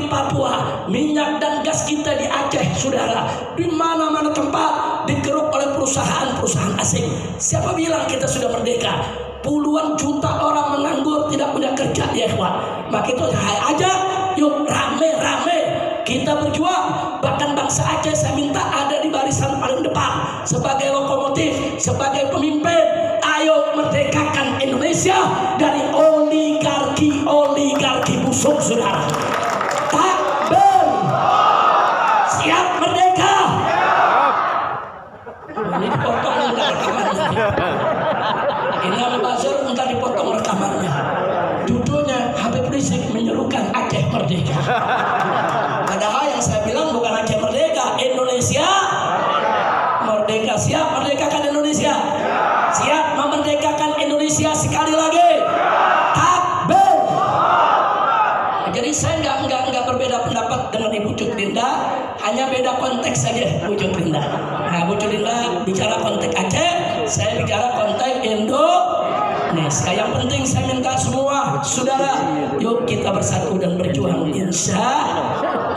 Papua, minyak dan gas kita di Aceh, saudara. Di mana-mana tempat digeruk oleh perusahaan-perusahaan asing. Siapa bilang kita sudah merdeka? Puluhan juta orang menganggur, tidak punya kerja, ya ikhwan. Maka itu aja, yuk rame-rame kita berjuang. Bahkan bangsa Aceh saya minta ada di barisan paling depan sebagai Ini dipotong minta rekamannya. Ini sama buzzer minta dipotong rekamannya. Judulnya Habib Rizik menyerukan Aceh Merdeka. Padahal yang saya bilang bukan Aceh Merdeka, Indonesia merdeka. Siap merdekakan Indonesia? Siap memerdekakan Indonesia sekali lagi. Takbir. Jadi saya nggak berbeda pendapat dengan Ibu Cut Linda, hanya beda konteks saja Bu Cut Linda. Nah, Bu Cut Linda bicara konteks Aceh, saya bicara konteks Indonesia. Yang penting saya minta semua saudara, yuk kita bersatu dan berjuang, insya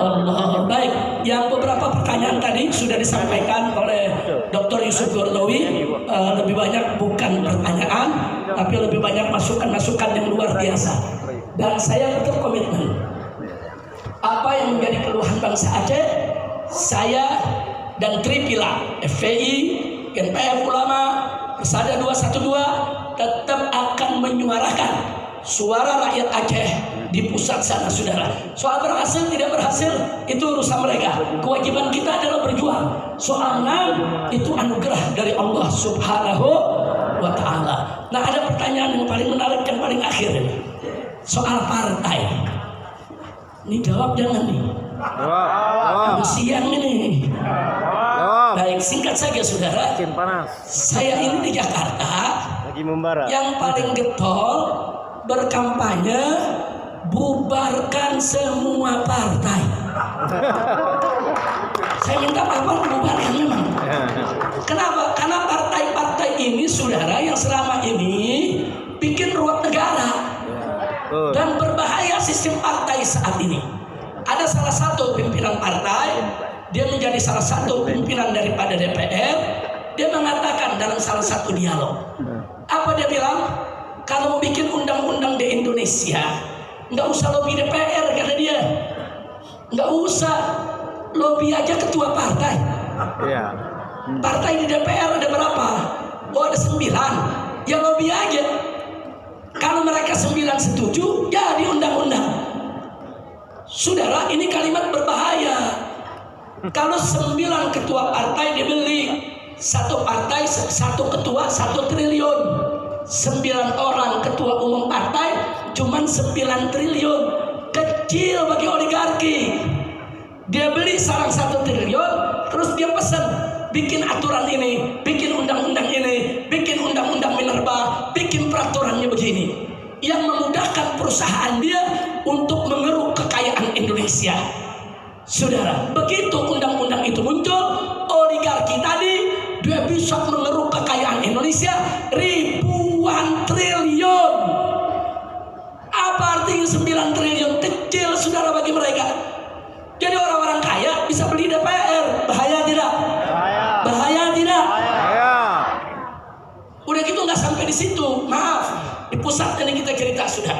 Allah. Baik, yang beberapa pertanyaan tadi sudah disampaikan oleh Dr. Yusuf Gordowi. Lebih banyak bukan pertanyaan, tapi lebih banyak masukan-masukan yang luar biasa. Dan saya tetap komitmen. Apa yang menjadi keluhan bangsa Aceh, saya dan Tripila, FPI, GNPF Ulama, Persada 212 tetap akan menyuarakan suara rakyat Aceh di pusat sana, saudara. Soal berhasil tidak berhasil itu urusan mereka. Kewajiban kita adalah berjuang. Soal menang itu anugerah dari Allah Subhanahu wa Ta'ala. Nah, ada pertanyaan yang paling menarik yang paling akhir ini. Soal partai. Ini jawab jangan nih. Siang ini. Baik, singkat saja saudara. Saya ini di Jakarta. Yang paling getol berkampanye bubarkan semua partai. Saya minta Bapak bubarkan memang. Kenapa? Karena partai-partai ini saudara yang selama ini bikin ruwet negara. Dan berbahaya sistem partai saat ini. Ada salah satu pimpinan partai, dia menjadi salah satu pimpinan daripada DPR. Dia mengatakan dalam salah satu dialog, apa dia bilang? Kalau mau bikin undang-undang di Indonesia, nggak usah lobby DPR, kata dia. Nggak usah, lobby aja ketua partai. Partai di DPR ada berapa? Oh, ada 9. Ya lobby aja. Kalau mereka 9 setuju, jadi undang-undang. Saudara, ini kalimat berbahaya. Kalau 9 ketua partai dibeli, satu partai, satu ketua, 1 triliun. 9 orang ketua umum partai, cuman 9 triliun. Kecil bagi oligarki. Dia beli sarang 1 triliun, terus dia pesan, bikin aturan ini, bikin undang-undang ini, bikin undang-undang minerba, bikin peraturannya begini, yang memudahkan perusahaan dia untuk mengeruk kekayaan Indonesia. Saudara, begitu undang-undang itu muncul, oligarki tadi dia bisa mengeruk kekayaan Indonesia ribuan triliun. Apa artinya 9 triliun? Kecil saudara bagi mereka. Jadi orang-orang kaya bisa beli DPR. Bahaya tidak? Bahaya tidak? Udah gitu nggak sampai di situ. Maaf, di pusat ini kita cerita sudah.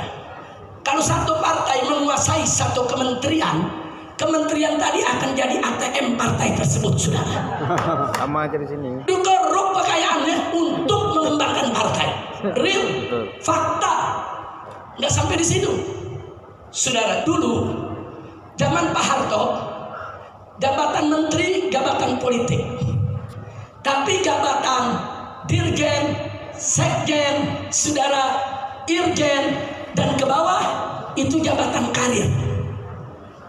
Kalau satu partai menguasai satu kementerian, kementerian tadi akan jadi ATM partai tersebut, saudara. Sama aja di sini. Dikeruk kekayaannya untuk mengembangkan partai. Real, fakta. Nggak sampai di situ, saudara. Dulu zaman Pak Harto, jabatan menteri, jabatan politik. Tapi jabatan dirjen, sekjen, saudara, irjen, dan ke bawah itu jabatan karir.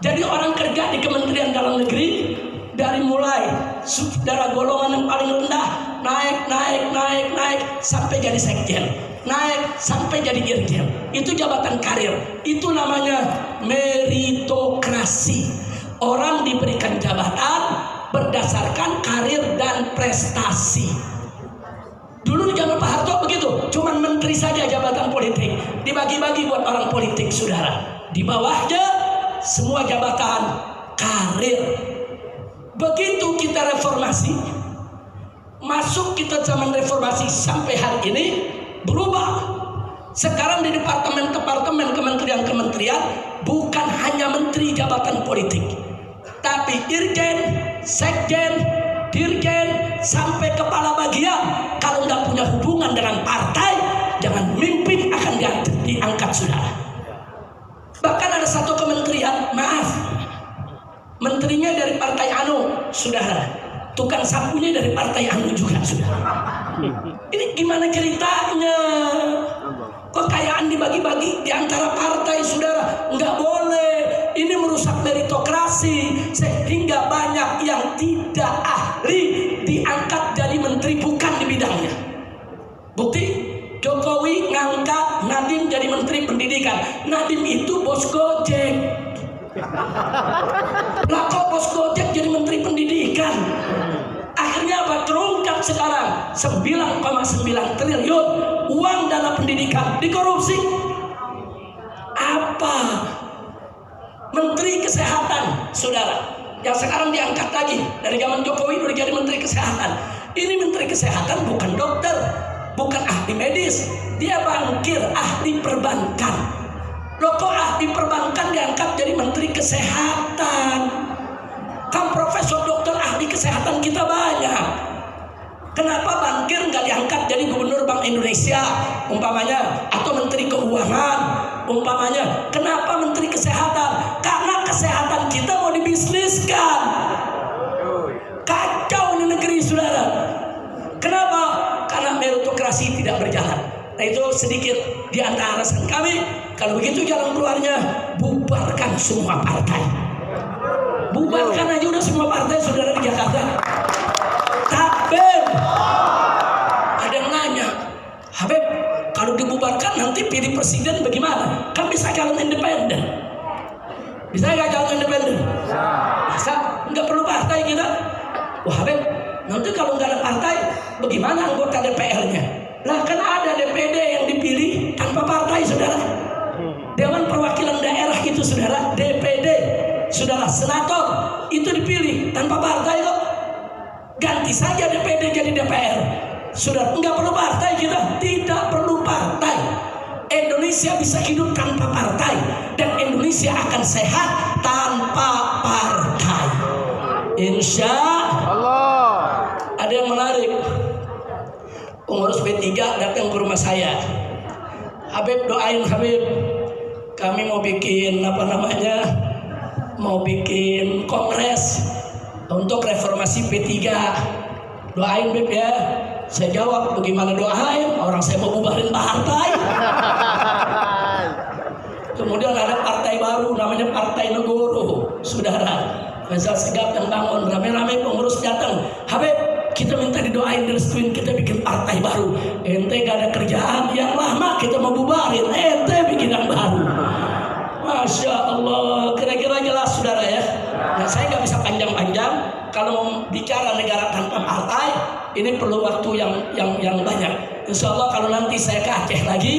Jadi orang kerja di Kementerian Dalam Negeri dari mulai saudara golongan yang paling rendah naik sampai jadi sekjen, naik sampai jadi irjen. Itu jabatan karir. Itu namanya meritokrasi. Orang diberikan jabatan berdasarkan karir dan prestasi. Dulu di zaman Pak Harto begitu, cuman menteri saja jabatan politik, dibagi-bagi buat orang politik, saudara. Di bawahnya semua jabatan karir. Begitu kita reformasi, masuk kita zaman reformasi sampai hari ini berubah. Sekarang di departemen-departemen, kementerian-kementerian bukan hanya menteri jabatan politik, tapi irjen, sekjen, dirjen, sampai kepala bagian. Kalau nggak punya hubungan dengan partai, jangan mimpi akan diangkat, saudara. Bahkan ada satu kementerian, maaf, menterinya dari partai saudara. tukang sapunya dari partai anu juga sudah. Ini gimana ceritanya? Kekayaan dibagi-bagi di antara partai, saudara, nggak boleh. Ini merusak meritokrasi sehingga banyak yang tidak ahli diangkat jadi menteri bukan di bidangnya. Bukti, Jokowi ngangkat Nadiem jadi menteri pendidikan. Nadiem itu bos Gojek. Lah kok bos Gojek jadi menteri pendidikan? Akhirnya apa? Terungkap sekarang 9,9 triliun uang dana pendidikan dikorupsi. Apa? Menteri Kesehatan, saudara, yang sekarang diangkat lagi dari zaman Jokowi udah jadi Menteri Kesehatan. Ini Menteri Kesehatan bukan dokter, bukan ahli medis, dia bankir, ahli perbankan. Loh kok ahli perbankan diangkat jadi Menteri Kesehatan? Kan profesor dokter ahli kesehatan kita banyak. Kenapa bankir nggak diangkat jadi Gubernur Bank Indonesia umpamanya, atau Menteri Keuangan umpamanya? Kenapa Menteri Kesehatan? Karena kesehatan kita mau dibisniskan. Kacau ini negeri, saudara. Kenapa? Karena meritokrasi tidak berjalan. Nah itu sedikit di antara alasan kami. Kalau begitu jalan keluarnya bubarkan semua partai. Bubarkan aja udah semua partai, saudara, di Jakarta. Takbir. Ada yang nanya, Habib, kalau dibubarkan nanti pilih presiden bagaimana? Kan bisa calon independen. Bisa nggak calon independen? Bisa. Nggak perlu partai kita. Wah Habib, nanti kalau nggak ada partai, bagaimana anggota DPR-nya? Lah kan ada DPD yang dipilih tanpa partai, saudara. Dewan Perwakilan Daerah itu, saudara, DPD. Saudara, senator itu dipilih tanpa partai kok. Ganti saja DPD jadi DPR. Saudara, enggak perlu partai kita, tidak perlu partai. Indonesia bisa hidup tanpa partai dan Indonesia akan sehat tanpa partai. Insya Allah. Ada yang menarik. Pengurus P3 datang ke rumah saya. Habib, doain Habib. Kami mau bikin mau bikin kongres untuk reformasi P3. Doain Beb ya. Saya jawab, bagaimana doain? Orang saya mau bubarin partai. Kemudian ada partai baru namanya Partai Negoro, saudara. Faisal Segaf yang bangun, rame-rame pengurus datang. Habib, kita minta didoain, direstuin, kita bikin partai baru. Ente gak ada kerjaan, yang lama kita mau bubarin, ente bikin yang baru. Masya Allah, kira-kira jelas saudara ya. Nah, saya nggak bisa panjang-panjang. Kalau mau bicara negara tanpa partai, ini perlu waktu yang banyak. Insya Allah kalau nanti saya ke Aceh lagi,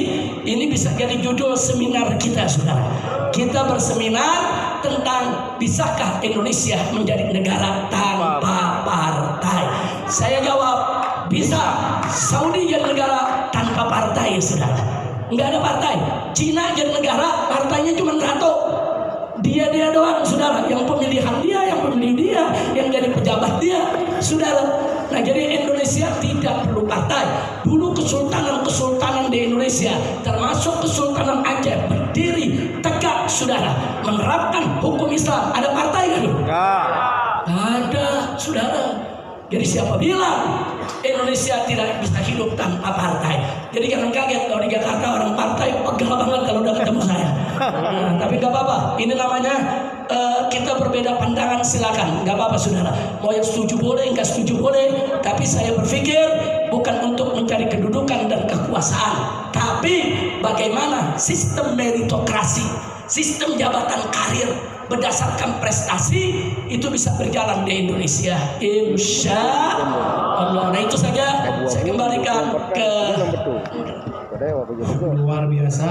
ini bisa jadi judul seminar kita, saudara. Kita berseminar tentang bisakah Indonesia menjadi negara tanpa partai. Saya jawab, bisa. Saudi jadi negara tanpa partai, saudara. Nggak ada partai. Cina jadi negara, partainya cuma satu. Dia doang, saudara. Yang pemilihan dia, yang pemilih dia, yang jadi pejabat dia, saudara. Nah, jadi Indonesia tidak perlu partai. Dulu kesultanan di Indonesia, termasuk Kesultanan Aceh, berdiri tegak, saudara, menerapkan hukum Islam. Ada partai kan? Nggak ada, saudara. Jadi siapa bilang Indonesia tidak bisa hidup tanpa partai? Jadi jangan kaget kalau di Jakarta orang partai pegal banget kalau udah ketemu saya. Tapi nggak apa-apa. Ini namanya kita berbeda pandangan, silakan. Nggak apa-apa, saudara. Mau yang setuju boleh, nggak setuju boleh. Tapi saya berpikir bukan untuk mencari kedudukan dan kekuasaan, tapi bagaimana sistem meritokrasi, sistem jabatan karir berdasarkan prestasi itu bisa berjalan di Indonesia, insya Allah. Nah itu saja, saya kembalikan ke luar biasa.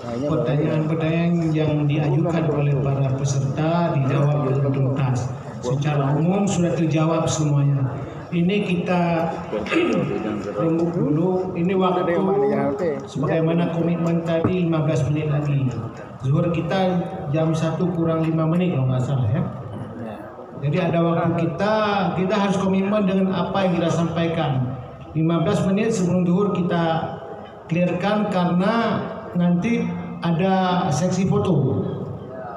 Pertanyaan-pertanyaan yang diajukan oleh para peserta dijawab dengan tuntas. Secara umum sudah terjawab semuanya. Ini kita rembuk dulu. Ini waktu sebagaimana komitmen tadi 15 menit lagi. Zuhur kita jam 1 kurang 5 menit kalau nggak salah ya. Jadi ada waktu kita harus komitmen dengan apa yang kita sampaikan. 15 menit sebelum zuhur kita clearkan karena nanti ada sesi foto.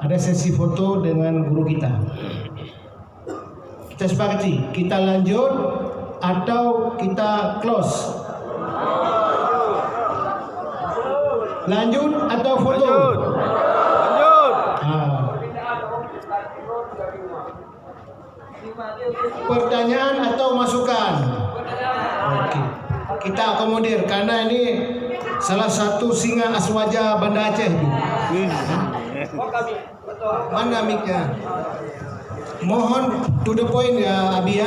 Ada sesi foto dengan guru kita. Kita sepakati, kita lanjut atau kita close? Lanjut atau foto? Lanjut. Lanjut. Pertanyaan atau masukan? Oke. Kita akomodir karena ini salah satu singa Aswaja Banda Aceh. Mana mic-nya? Mohon to the point ya Abi ya.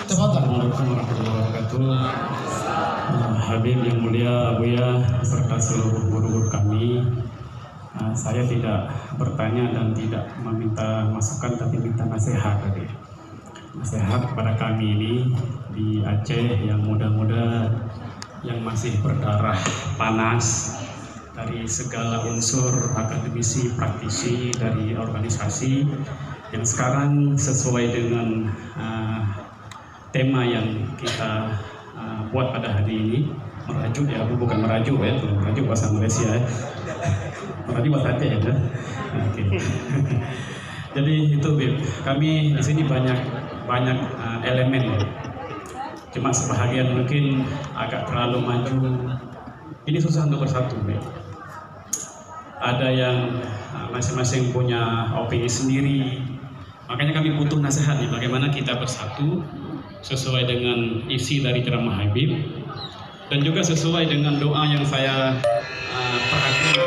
Tafadhal. Assalamualaikum warahmatullahi wabarakatuh. Habib yang mulia, Abuya serta seluruh guru-guru kami. Saya tidak bertanya dan tidak meminta masukan, tapi minta nasihat tadi. Nasihat kepada kami ini di Aceh yang muda-muda, yang masih berdarah panas dari segala unsur akademisi, praktisi, dari organisasi yang sekarang sesuai dengan tema yang kita buat pada hari ini, merajuk ya, bukan merajuk ya, merajuk bahasa Malaysia ya, merajuk bahasa Aceh ya. Oke. Jadi itu Bib, kami di sini banyak elemen, cuma sebahagian mungkin agak terlalu maju. Ini susah untuk bersatu Bib. Ada yang masing-masing punya opini sendiri. Makanya kami butuh nasihat nih, bagaimana kita bersatu sesuai dengan isi dari ceramah Habib dan juga sesuai dengan doa yang saya perhatikan.